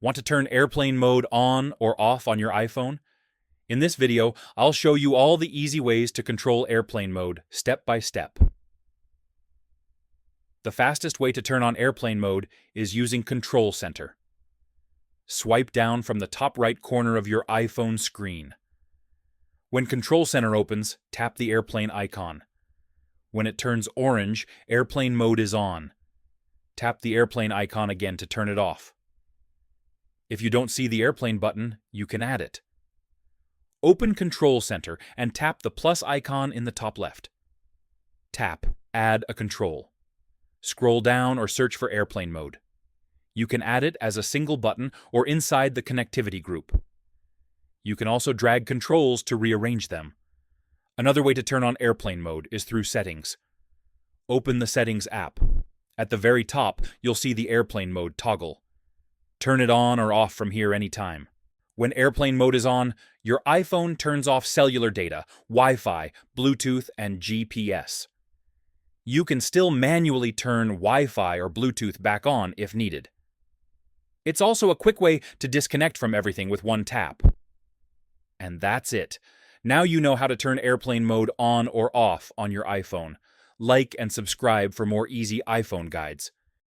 Want to turn airplane mode on or off on your iPhone? In this video, I'll show you all the easy ways to control airplane mode, step by step. The fastest way to turn on airplane mode is using Control Center. Swipe down from the top right corner of your iPhone screen. When Control Center opens, tap the airplane icon. When it turns orange, airplane mode is on. Tap the airplane icon again to turn it off. If you don't see the airplane button, you can add it. Open Control Center and tap the plus icon in the top left. Tap Add a control. Scroll down or search for airplane mode. You can add it as a single button or inside the connectivity group. You can also drag controls to rearrange them. Another way to turn on airplane mode is through Settings. Open the Settings app. At the very top, you'll see the airplane mode toggle. Turn it on or off from here anytime. When airplane mode is on, your iPhone turns off cellular data, Wi-Fi, Bluetooth, and GPS. You can still manually turn Wi-Fi or Bluetooth back on if needed. It's also a quick way to disconnect from everything with one tap. And that's it. Now you know how to turn airplane mode on or off on your iPhone. Like and subscribe for more easy iPhone guides.